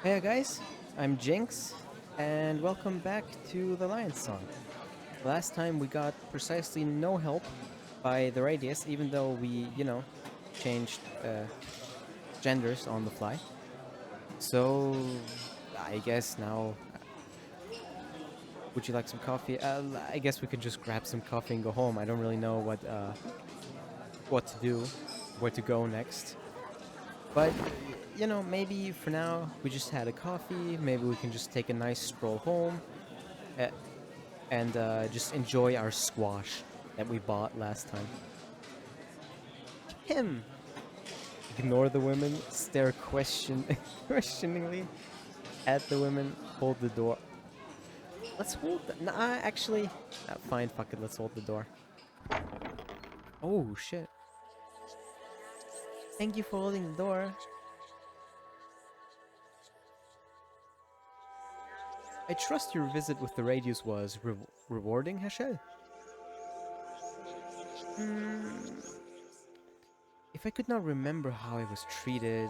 Hey guys, I'm Jinx, and welcome back to the Lion Song. Last time we got precisely no help by the Radius, even though we changed genders on the fly. So, I guess now, would you like some coffee? I guess we could just grab some coffee and go home. I don't really know what to do, where to go next. But, maybe for now, we just had a coffee. Maybe we can just take a nice stroll home. Uh, and just enjoy our squash that we bought last time. Him! Ignore the women, stare questioningly at the women, hold the door. Let's hold the. Nah, actually. Fine, fuck it, let's hold the door. Oh, shit. Thank you for holding the door. I trust your visit with the Radius was rewarding, Hashel? Hmm. If I could not remember how I was treated,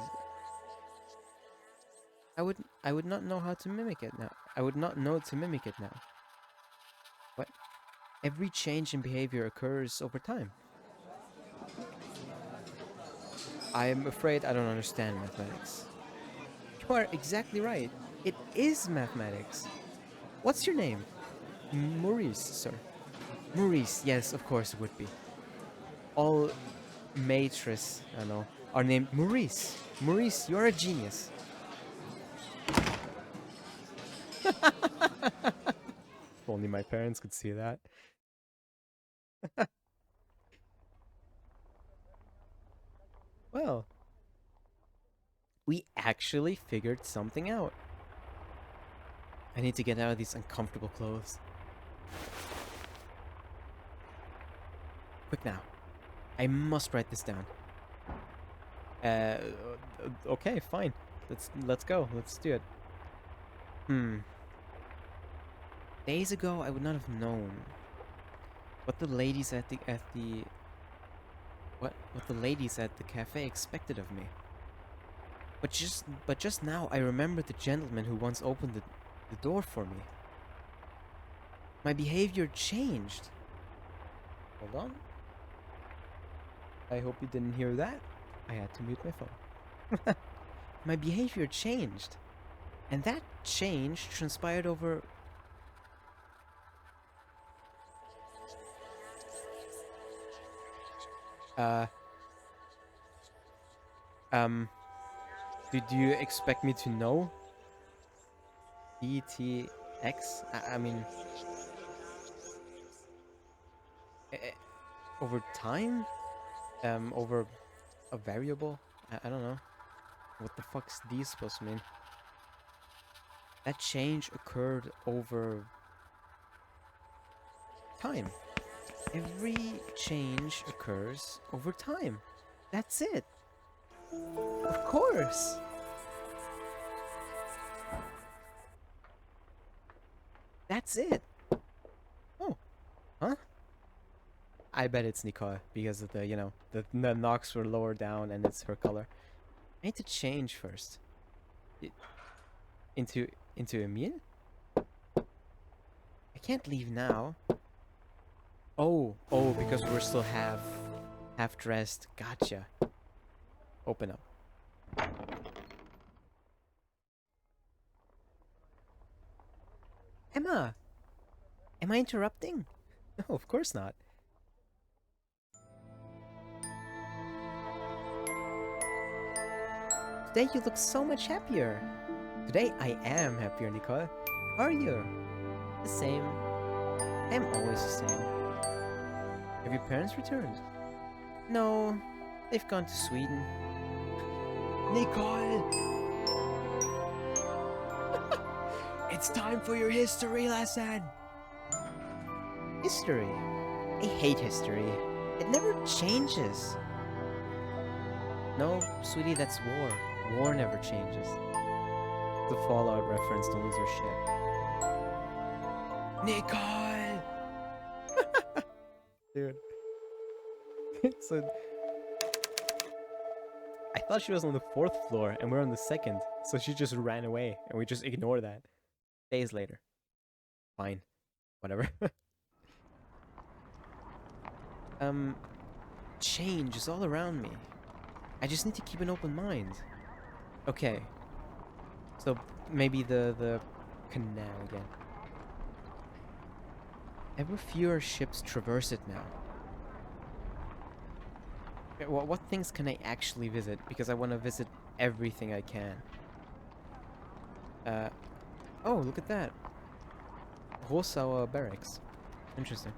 I would not know how to mimic it now. I would not know to mimic it now. What? Every change in behavior occurs over time. I am afraid I don't understand mathematics. You are exactly right. It is mathematics. What's your name? Maurice, sir. Maurice, yes, of course it would be. All matres, I know, are named Maurice. Maurice, you're a genius. If only my parents could see that. Well, we actually figured something out. I need to get out of these uncomfortable clothes. Quick now. I must write this down. Uh, okay, fine. Let's go. Let's do it. Hmm. Days ago, I would not have known what the ladies at the what the ladies at the cafe expected of me. But just now, I remembered the gentleman who once opened the door for me. My behavior changed. Hold on. I hope you didn't hear that. I had to mute my phone. My behavior changed. And that change transpired over. Uh, um, did you expect me to know? ETX? I mean, over time? Over a variable? I don't know. What the fuck's D supposed to mean? That change occurred over time. Every change occurs over time. That's it. Of course. That's it. Oh, huh? I bet it's Nicole because of the knocks were lower down and it's her color. I need to change first. I- into Emil? I can't leave now. Oh, because we're still half dressed. Gotcha. Open up. Emma, am I interrupting? No, of course not. Today you look so much happier. Today I am happier, Nicole. How are you? The same. I am always the same. Have your parents returned? No, they've gone to Sweden. Nicole! It's time for your history lesson! History? I hate history. It never changes. No, sweetie, that's war. War never changes. The Fallout reference, don't lose your shit. Nicole! Dude. So, I thought she was on the 4th floor and we're on the 2nd. So she just ran away and we just ignore that. Days later. Fine. Whatever. Change is all around me. I just need to keep an open mind. Okay. So maybe the canal again. Ever fewer ships traverse it now. Okay, well, what things can I actually visit? Because I want to visit everything I can. Oh, look at that. Rosauer Barracks. Interesting.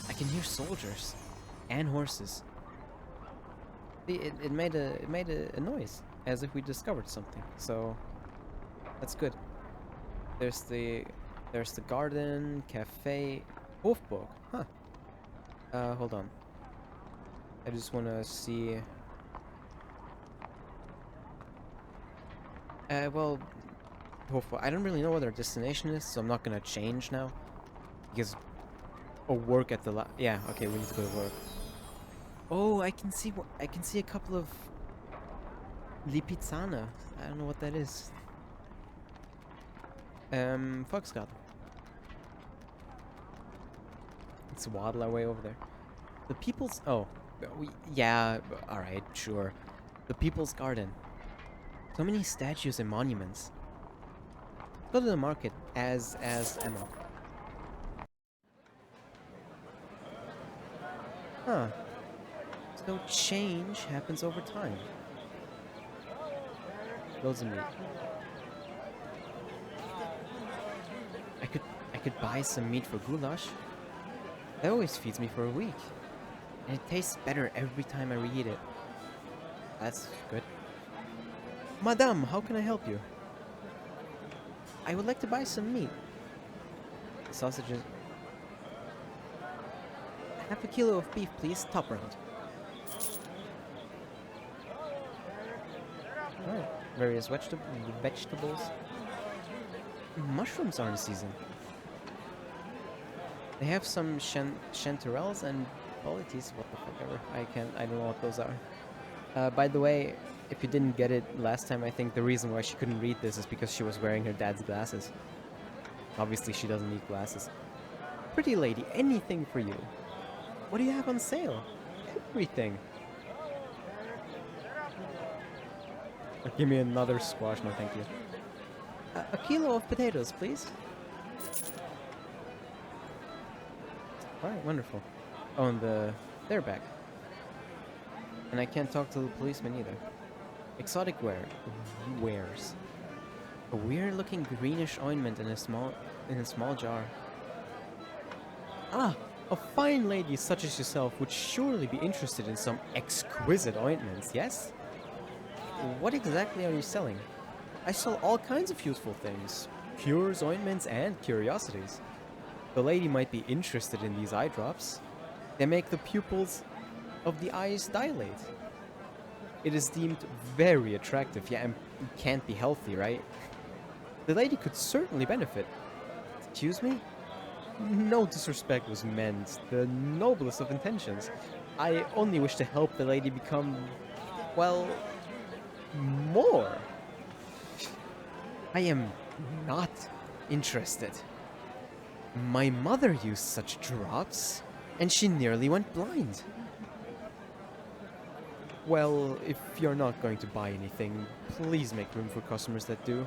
I can hear soldiers and horses. See, it made a noise as if we discovered something. So that's good. There's the garden, cafe, Hofburg. Huh. Hold on. I just want to see. Well, Hofburg. I don't really know what our destination is, so I'm not gonna change now because. Oh, work at the yeah. Okay, we need to go to work. Oh, I can see a couple of Lipizzana. I don't know what that is. Volksgarten. Let's waddle our way over there. The People's... Oh. Yeah, alright, sure. The People's Garden. So many statues and monuments. Go to the market as Emma. Huh. So change happens over time. Loads of meat. I could buy some meat for goulash. That always feeds me for a week. And it tastes better every time I reheat it. That's good. Madame, how can I help you? I would like to buy some meat. Sausages. Half a kilo of beef, please. Top round. Oh, various vegetables. Mushrooms are in season. They have some chanterelles and polities. What the fuck ever. I don't know what those are. By the way, if you didn't get it last time, I think the reason why she couldn't read this is because she was wearing her dad's glasses. Obviously, she doesn't need glasses. Pretty lady, anything for you. What do you have on sale? Everything. Give me another squash, no thank you. A kilo of potatoes, please. Alright, wonderful. Oh, and they're back. And I can't talk to the policeman either. Exotic wares. A weird-looking greenish ointment in a small jar. Ah, a fine lady such as yourself would surely be interested in some exquisite ointments, yes? What exactly are you selling? I sell all kinds of useful things. Cures, ointments, and curiosities. The lady might be interested in these eye drops. They make the pupils of the eyes dilate. It is deemed very attractive, yeah, and can't be healthy, right? The lady could certainly benefit. Excuse me? No disrespect was meant. The noblest of intentions. I only wish to help the lady become, well, more. I am not interested. My mother used such drops, and she nearly went blind. Well, if you're not going to buy anything, please make room for customers that do.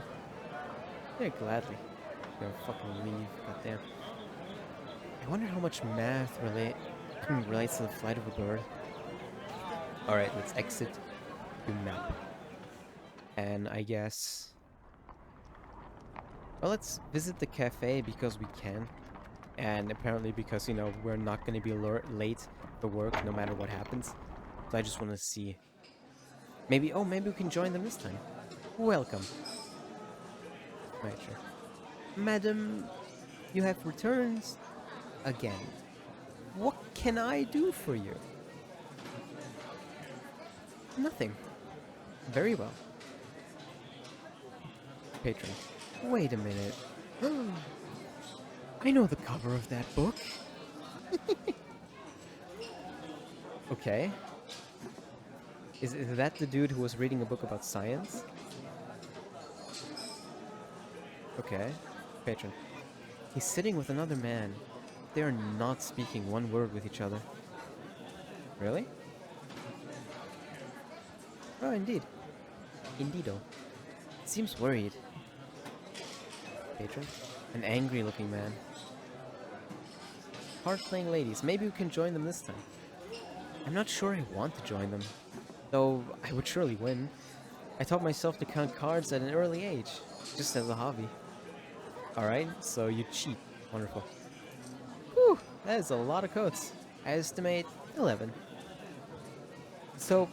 Yeah, gladly. Yo, fucking leave, goddamn. I wonder how much math relates to the flight of a bird. Alright, let's exit the map. And I guess... Well, let's visit the cafe because we can. And apparently because, you know, we're not going to be late for work no matter what happens. So I just want to see. Maybe, oh, maybe we can join them this time. Welcome. Right, sure. Madam, you have returned again. What can I do for you? Nothing. Very well. Patron. Wait a minute. I know the cover of that book. Okay. Is that the dude who was reading a book about science? Okay. Patron. He's sitting with another man. They are not speaking one word with each other. Really? Oh, indeed. Indeedo. Seems worried. Patron? An angry looking man. Hard playing ladies. Maybe we can join them this time. I'm not sure I want to join them. Though I would surely win. I taught myself to count cards at an early age. Just as a hobby. Alright, so you cheat. Wonderful. Whew, that is a lot of codes. I estimate 11. So,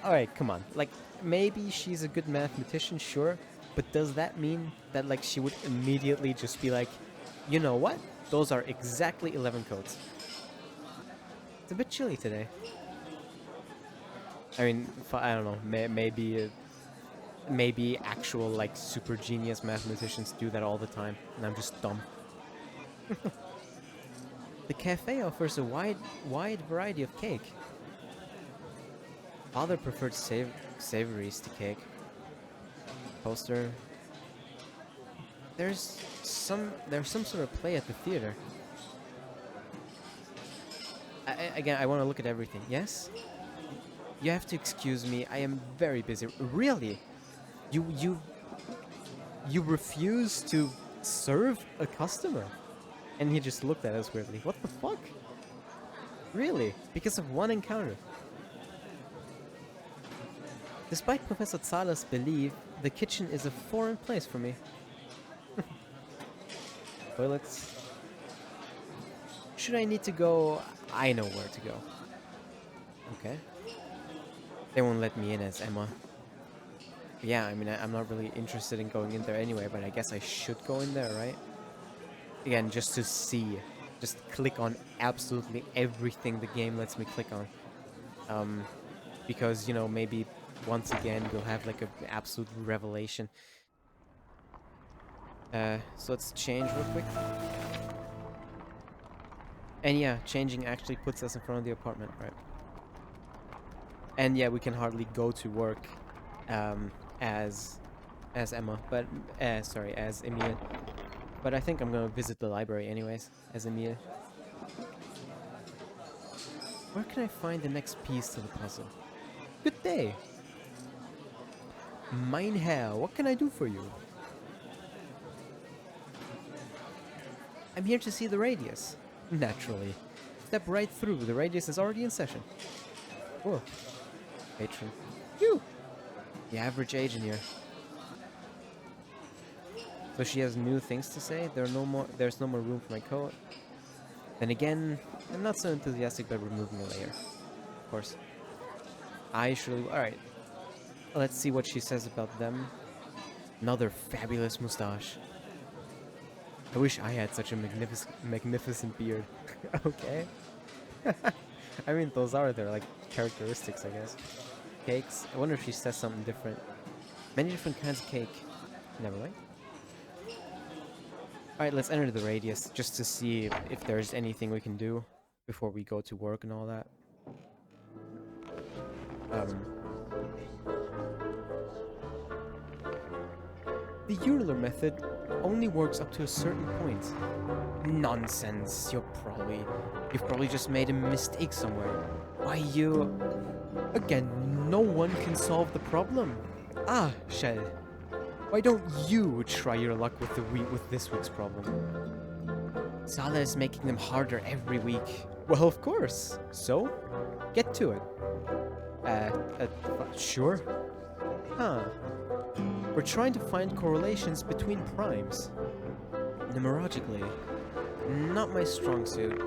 alright, come on. Like, maybe she's a good mathematician, sure. But does that mean that, like, she would immediately just be like, you know what? Those are exactly 11 codes. It's a bit chilly today. I mean, I don't know. Maybe actual, like, super genius mathematicians do that all the time, and I'm just dumb. The cafe offers a wide variety of cake. Father preferred savories to cake. Poster. There's some sort of play at the theater. Again, I want to look at everything. Yes? You have to excuse me. I am very busy. Really? You refuse to serve a customer? And he just looked at us weirdly. What the fuck? Really? Because of one encounter? Despite Professor Zala's belief, the kitchen is a foreign place for me. Toilets. Should I need to go? I know where to go. Okay. They won't let me in as Emma. Yeah, I mean, I'm not really interested in going in there anyway, but I guess I should go in there, right? Again, just to see. Just click on absolutely everything the game lets me click on. Because, you know, maybe once again we'll have like an absolute revelation. So let's change real quick. And yeah, changing actually puts us in front of the apartment, right? And yeah, we can hardly go to work as Emma, but sorry, as Emil. But I think I'm gonna visit the library anyways, as Emil. Where can I find the next piece to the puzzle? Good day! Mein Herr, what can I do for you? I'm here to see the radius. Naturally. Step right through, the radius is already in session. Whoa. Patron. Phew! The average age in here. So she has new things to say. There's no more room for my coat. Then again, I'm not so enthusiastic about removing a layer. Of course. I surely... Alright. Let's see what she says about them. Another fabulous mustache. I wish I had such a magnificent beard. Okay. I mean, those are their, like, characteristics, I guess. Cakes. I wonder if she says something different. Many different kinds of cake. Never mind. Alright, let's enter the radius, just to see if there's anything we can do before we go to work and all that. The Euler method only works up to a certain point. Nonsense. You've probably just made a mistake somewhere. Why you... Again, no one can solve the problem. Ah, Shell. Why don't you try your luck with this week's problem? Zala is making them harder every week. Well, of course. So, get to it. Sure. Huh. We're trying to find correlations between primes. Numerologically, not my strong suit.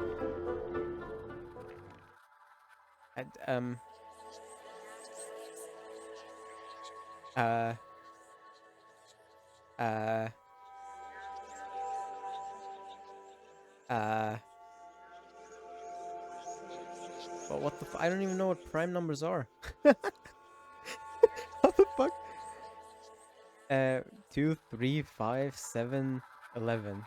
But what the I don't even know what prime numbers are. What the fuck? 2, 3, 5, 7, 11,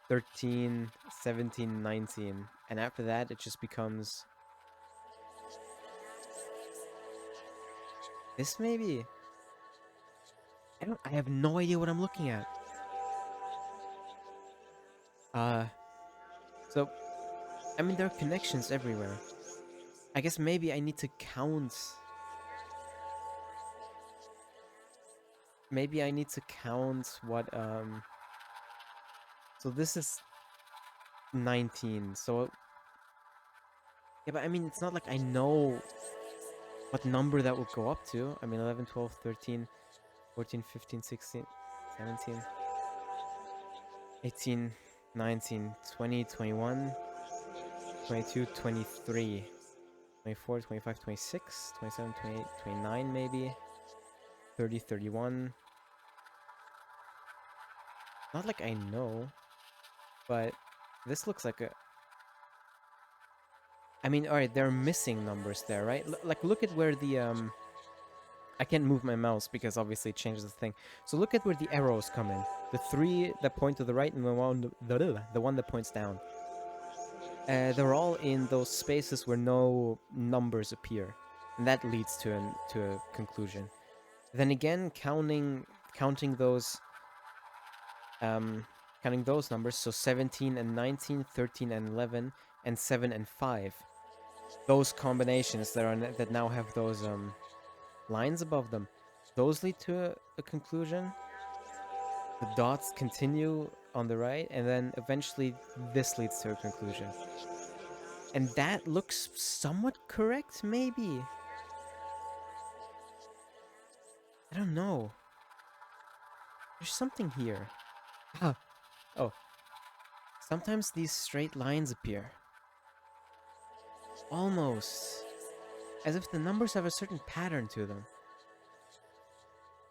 13, 17, 19. And after that, it just becomes This maybe? I have no idea what I'm looking at. Uh, so, I mean, there are connections everywhere. I guess maybe I need to count. Maybe I need to count what, so this is 19, so, yeah, but I mean, it's not like I know what number that will go up to. I mean, 11, 12, 13, 14, 15, 16, 17, 18, 19, 20, 21, 22, 23, 24, 25, 26, 27, 28, 29 maybe, 30, 31. Not like I know, but this looks like a... I mean, alright, there are missing numbers there, right? Like, look at where the, I can't move my mouse because obviously it changes the thing. So look at where the arrows come in. The 3 that point to the right and the one that points down. They're all in those spaces where no numbers appear. And that leads to a conclusion. Then again, counting those numbers, so 17 and 19, 13 and 11, and 7 and 5. Those combinations that now have those lines above them, those lead to a conclusion. The dots continue on the right, and then eventually this leads to a conclusion. And that looks somewhat correct, maybe? I don't know. There's something here. Ah, oh. Sometimes these straight lines appear. Almost. As if the numbers have a certain pattern to them.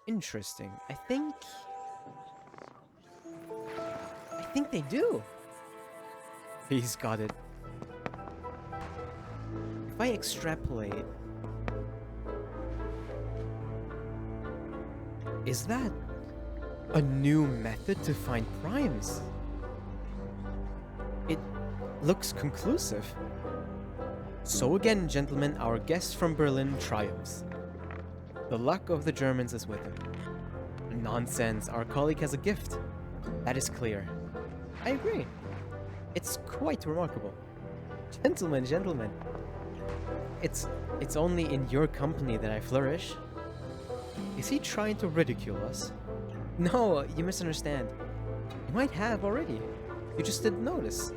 Interesting. I think they do. He's got it. If I extrapolate... Is that a new method to find primes? It looks conclusive. So again, gentlemen, our guest from Berlin triumphs. The luck of the Germans is with him. Nonsense, our colleague has a gift. That is clear. I agree. It's quite remarkable. Gentlemen. It's only in your company that I flourish. Is he trying to ridicule us? No, you misunderstand. You might have already. You just didn't notice.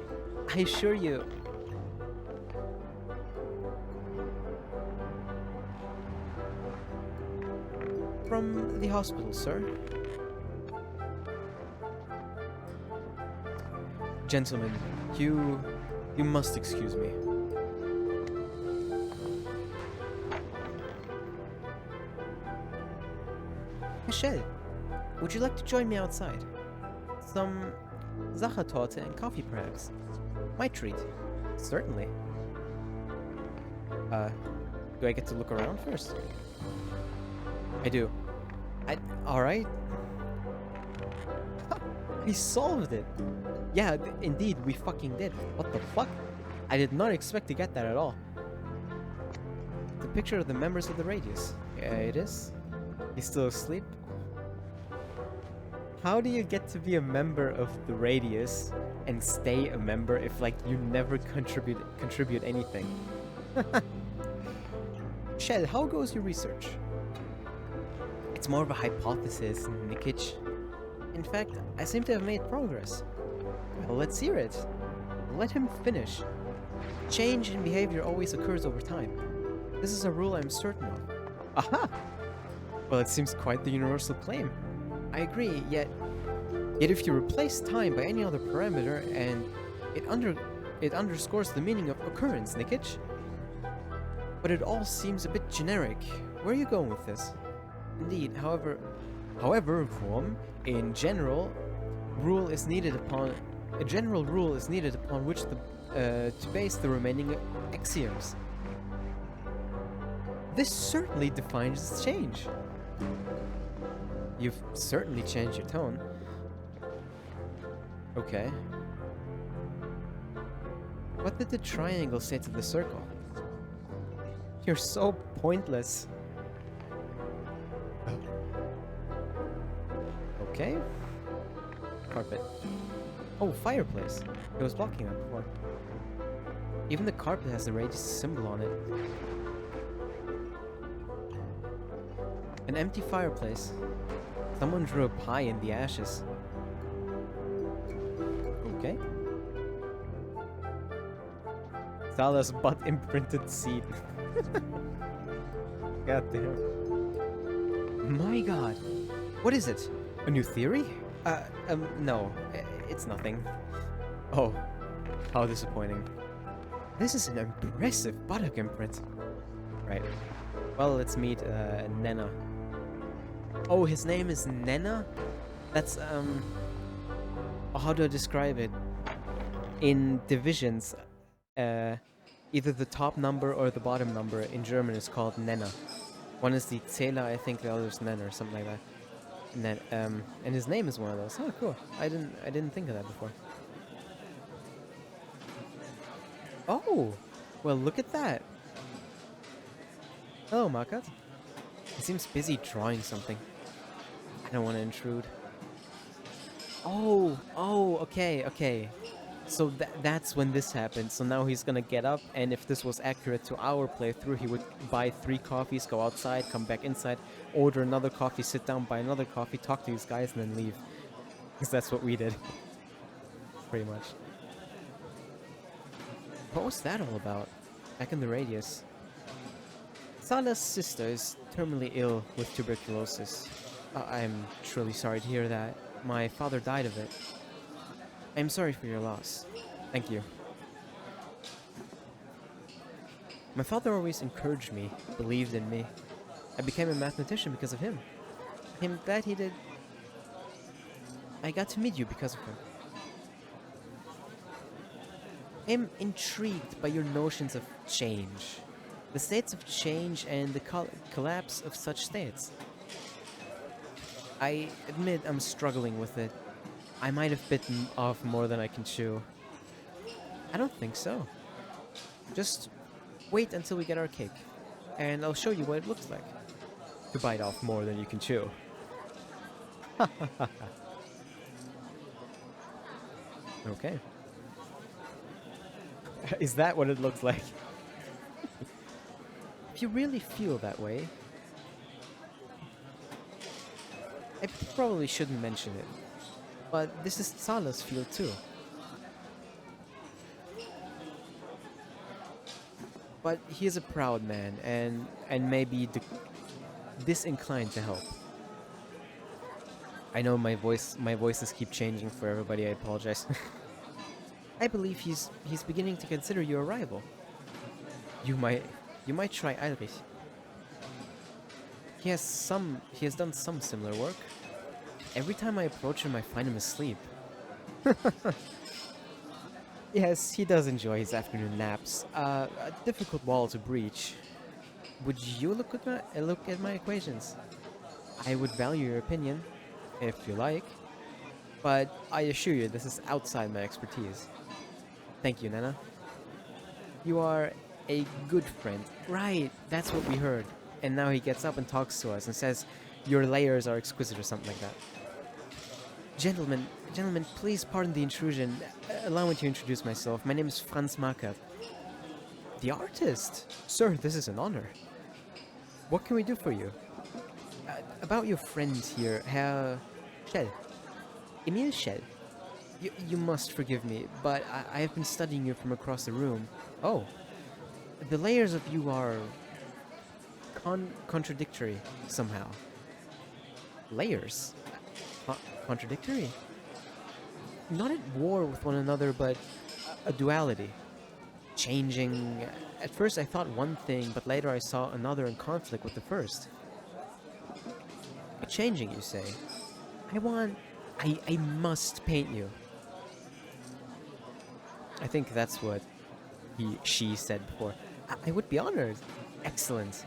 I assure you. From the hospital, sir. Gentlemen, you must excuse me. Michelle, would you like to join me outside? Some Sachertorte and coffee, perhaps? My treat. Certainly. Do I get to look around first? I do. Alright. He solved it! Yeah, indeed, we fucking did. What the fuck? I did not expect to get that at all. The picture of the members of the Radius. Yeah, it is. He's still asleep? How do you get to be a member of the Radius and stay a member if, like, you never contribute anything? Shell, how goes your research? It's more of a hypothesis, Nikic. In fact, I seem to have made progress. Well, let's hear it. Let him finish. Change in behavior always occurs over time. This is a rule I'm certain of. Aha! Well, it seems quite the universal claim. I agree, yet if you replace time by any other parameter and it underscores the meaning of occurrence, Nikic. But it all seems a bit generic. Where are you going with this? Indeed, however, Vom, a general rule is needed upon which to base the remaining axioms. This certainly defines change. You've certainly changed your tone. Okay. What did the triangle say to the circle? You're so pointless. Okay. Carpet. Oh, fireplace. It was blocking that before. Even the carpet has the radius symbol on it. An empty fireplace. Someone drew a pie in the ashes. Okay. Sala's butt imprinted seat. God damn. My god. What is it? A new theory? No. It's nothing. Oh. How disappointing. This is an impressive buttock imprint. Right. Well, let's meet, Nena. Oh, his name is Nena? That's, how do I describe it? In divisions, either the top number or the bottom number in German is called Nenner. One is the Zähler, I think the other is Nenner, or something like that. And then, and his name is one of those. Oh, cool. I didn't think of that before. Oh, well, look at that. Hello, Makat. He seems busy drawing something. I don't want to intrude. Oh, okay. So that's when this happened. So now he's gonna get up, and if this was accurate to our playthrough, he would buy 3 coffees, go outside, come back inside, order another coffee, sit down, buy another coffee, talk to these guys, and then leave. Because that's what we did. Pretty much. What was that all about? Back in the radius. Sala's sister is terminally ill with tuberculosis. I'm truly sorry to hear that. My father died of it. I'm sorry for your loss. Thank you. My father always encouraged me, believed in me. I became a mathematician because of him. I'm glad he did. I got to meet you because of him. I'm intrigued by your notions of change. The states of change and the collapse of such states. I admit I'm struggling with it. I might have bitten off more than I can chew. I don't think so. Just wait until we get our cake, and I'll show you what it looks like. To bite off more than you can chew. Okay. Is that what it looks like? If you really feel that way, I probably shouldn't mention it, but this is Sala's field too. But he is a proud man and maybe disinclined to help. I know my voices keep changing for everybody. I apologize. I believe he's beginning to consider you a rival. You might try Ulrich. He has done some similar work. Every time I approach him, I find him asleep. Yes, he does enjoy his afternoon naps. A difficult wall to breach. Would you look at my equations? I would value your opinion, if you like, but I assure you this is outside my expertise. Thank you, Nana. You are a good friend. Right, that's what we heard. And now he gets up and talks to us and says, your layers are exquisite or something like that. Gentlemen, please pardon the intrusion. Allow me to introduce myself. My name is Franz Markert. The artist? Sir, this is an honor. What can we do for you? About your friend here, Herr Schell. Emil Schell. You must forgive me, but I have been studying you from across the room. Oh. The layers of you are contradictory somehow. Layers? Contradictory? Not at war with one another, but a duality. Changing. At first I thought one thing, but later I saw another in conflict with the first. Changing, you say? I must paint you. I think that's what she said before. I would be honored. Excellent.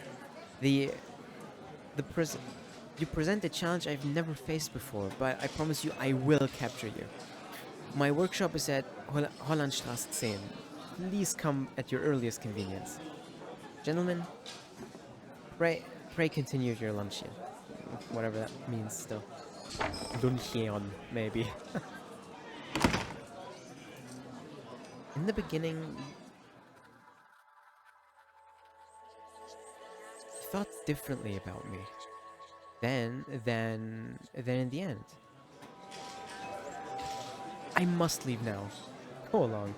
You present a challenge I've never faced before, but I promise you I will capture you. My workshop is at Hollandstraße 10. Please come at your earliest convenience. Gentlemen, pray continue your luncheon. Whatever that means still. Duncheon, maybe. In the beginning, he thought differently about me. Then in the end. I must leave now. Go along.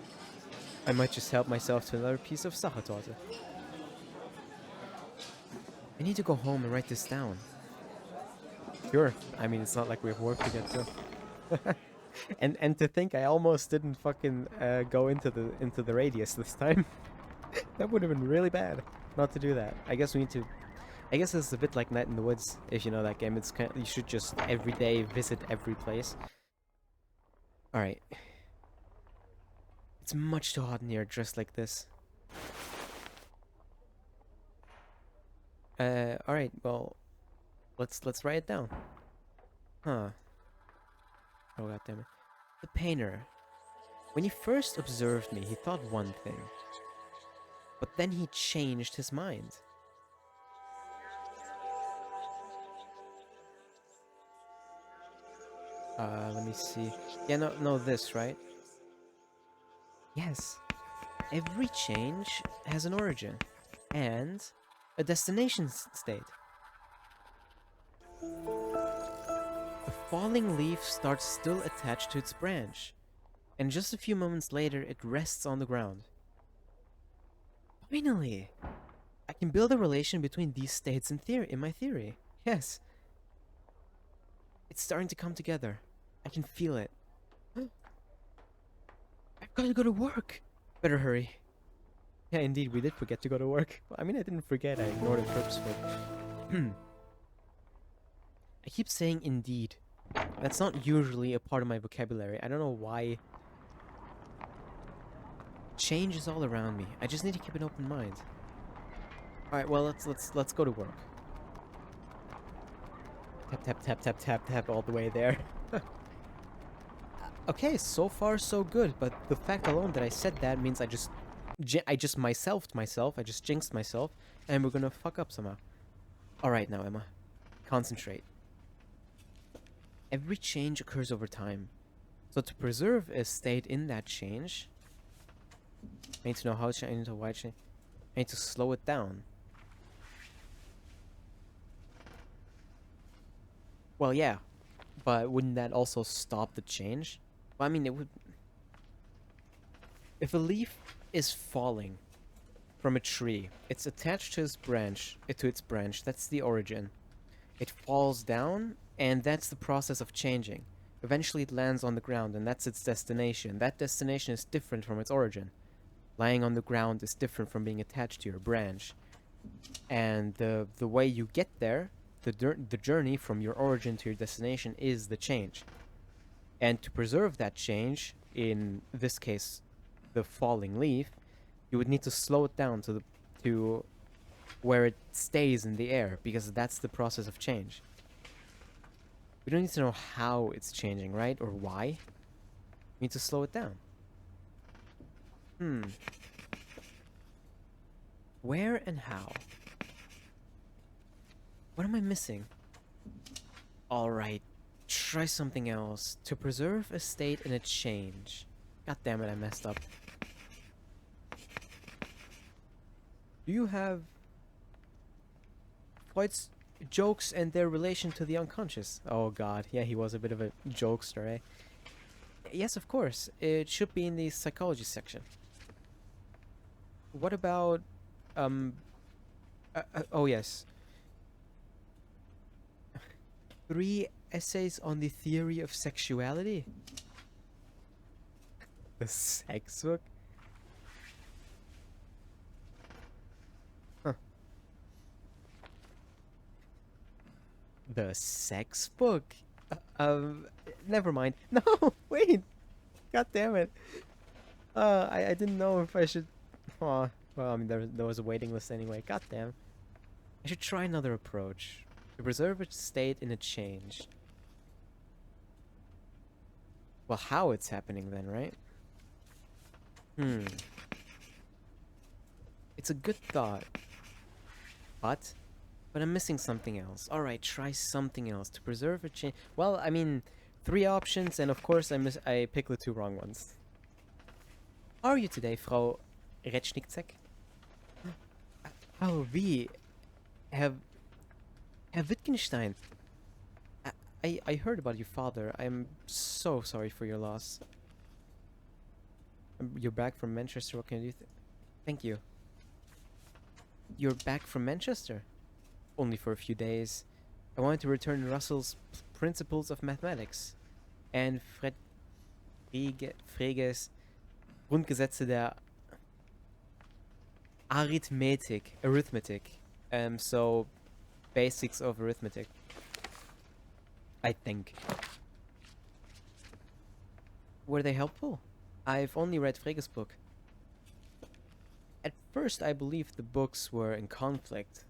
I might just help myself to another piece of Sachertorte. I need to go home and write this down. Sure. I mean, it's not like we have work to get to. And to think I almost didn't fucking go into the radius this time. That would have been really bad not to do that. I guess we need to. I guess it's a bit like Night in the Woods, if you know that game. It's kind of, you should just every day visit every place. All right. It's much too hot in here dressed like this. All right. Well, let's write it down. Huh. Oh god damn it. The painter. When he first observed me, he thought one thing. But then he changed his mind. Let me see. Yeah, no, this, right? Yes. Every change has an origin and a destination state. The falling leaf starts still attached to its branch, and just a few moments later it rests on the ground. Finally! I can build a relation between these states in my theory. Yes. It's starting to come together. I can feel it. I've got to go to work. Better hurry. Yeah, indeed, we did forget to go to work. Well, I mean, I didn't forget, I ignored it purposefully. I keep saying indeed. That's not usually a part of my vocabulary. I don't know why. Change is all around me. I just need to keep an open mind. Alright, well, let's go to work. Tap, tap, tap, tap, tap, tap all the way there. Okay, so far so good, but the fact alone that I said that means I just jinxed myself, and we're gonna fuck up somehow. Alright now, Emma. Concentrate. Every change occurs over time. So to preserve a state in that change, I need to know how to change, I need to know why change. I need to slow it down. Well, yeah, but wouldn't that also stop the change? Well, I mean, it would. If a leaf is falling from a tree, it's attached to its branch. That's the origin. It falls down, and that's the process of changing. Eventually, it lands on the ground, and that's its destination. That destination is different from its origin. Lying on the ground is different from being attached to your branch. And the way you get there, the journey from your origin to your destination is the change. And to preserve that change, in this case, the falling leaf, you would need to slow it down to where it stays in the air, because that's the process of change. We don't need to know how it's changing, right? Or why. We need to slow it down. Where and how? What am I missing? Alright, try something else. To preserve a state in a change. God damn it, I messed up. Do you have Freud's jokes and their relation to the unconscious? Oh god, yeah, he was a bit of a jokester, eh? Yes, of course. It should be in the psychology section. What about, oh yes. 3 essays on the theory of sexuality? The sex book? Huh. The sex book? Never mind. No, wait! God damn it. I didn't know if I should... Aw, well, I mean, there was a waiting list anyway. God damn. I should try another approach. To preserve a state in a change. Well, how it's happening then, right? It's a good thought. But But I'm missing something else. Alright, try something else. To preserve a change. Well, I mean, 3 options, and of course I pick the 2 wrong ones. How are you today, Frau Retschnikzek? Oh, wie? Herr, Herr Wittgenstein. I heard about your father. I'm so sorry for your loss. You're back from Manchester. What can I do? Thank you. You're back from Manchester? Only for a few days. I wanted to return Russell's Principles of Mathematics and Frege's Grundgesetze der Arithmetic. So basics of arithmetic. I think. Were they helpful? I've only read Frege's book. At first, I believed the books were in conflict.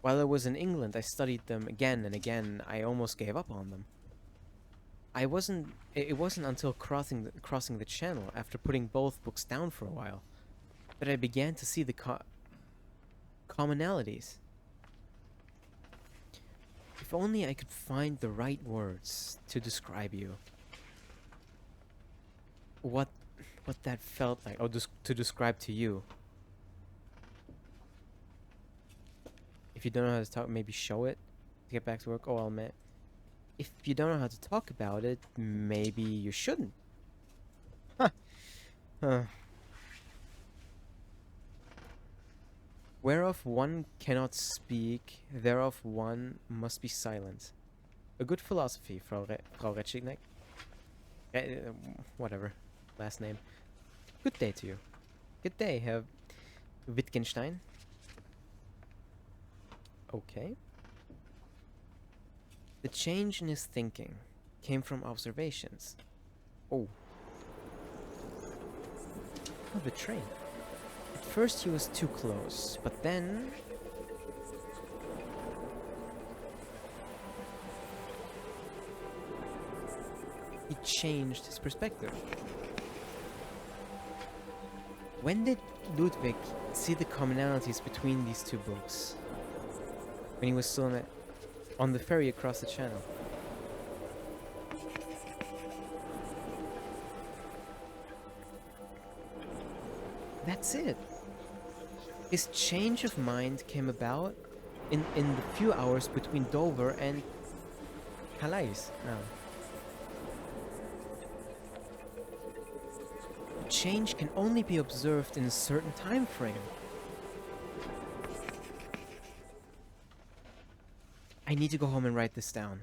While I was in England, I studied them again and again. I almost gave up on them. It wasn't until crossing the channel, after putting both books down for a while, that I began to see the commonalities. If only I could find the right words to describe you. What that felt like, or to describe to you. If you don't know how to talk, maybe show it to get back to work. Oh, well, man. If you don't know how to talk about it, maybe you shouldn't. Huh. Whereof one cannot speak, thereof one must be silent. A good philosophy, Frau Retschigneck. Whatever. Last name. Good day to you. Good day, Herr Wittgenstein. Okay. The change in his thinking came from observations. Oh. Oh, the train. At first he was too close, but then... he changed his perspective. When did Ludwig see the commonalities between these 2 books? When he was still on the ferry across the channel. That's it. His change of mind came about in the few hours between Dover and Calais. No. Change can only be observed in a certain time frame. I need to go home and write this down.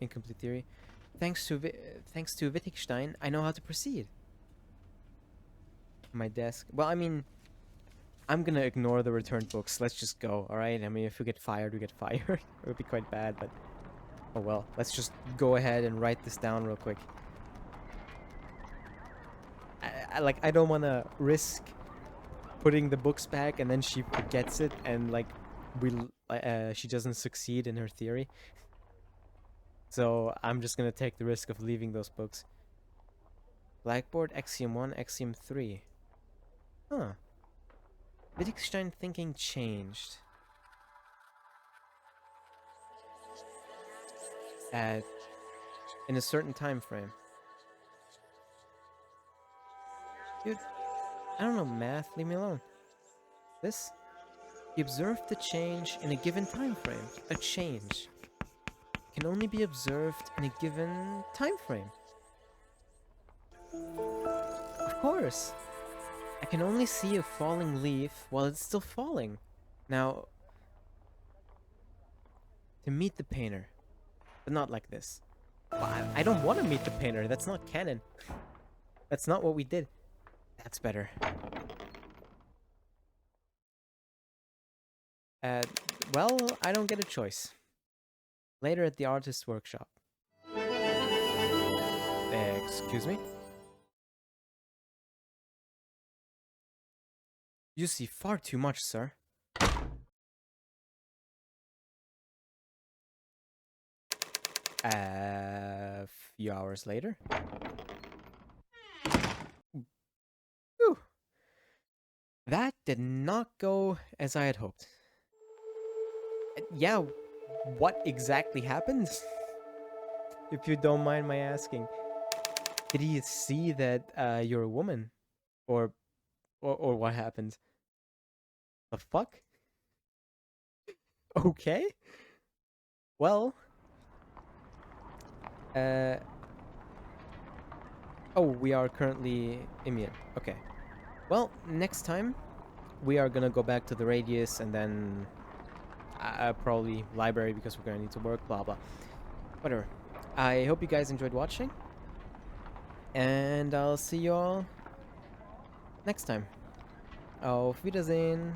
Incomplete theory. Thanks to Wittgenstein, I know how to proceed. My desk. Well, I mean, I'm gonna ignore the returned books. Let's just go, alright? I mean, if we get fired, we get fired. It would be quite bad, but... oh well. Let's just go ahead and write this down real quick. I don't want to risk putting the books back and then she forgets it and, like, she doesn't succeed in her theory. So I'm just gonna take the risk of leaving those books. Blackboard, Axiom 1, Axiom 3. Huh. Wittgenstein thinking changed. In a certain time frame. Dude, I don't know math, leave me alone. This? He observed the change in a given time frame. A change can only be observed in a given time frame. Of course. I can only see a falling leaf while it's still falling. Now, to meet the painter, but not like this. Well, I don't want to meet the painter. That's not canon. That's not what we did. That's better. Well, I don't get a choice. Later at the artist's workshop. Excuse me? You see far too much, sir. A few hours later. Whew. That did not go as I had hoped. Yeah, what exactly happened? If you don't mind my asking. Did he see that you're a woman? Or, or what happened? The fuck? Okay. Well, uh, oh, we are currently immune. Okay. Well, next time we are gonna go back to the radius and then probably library because we're gonna need to work, blah blah. Whatever. I hope you guys enjoyed watching, and I'll see you all next time. Auf Wiedersehen.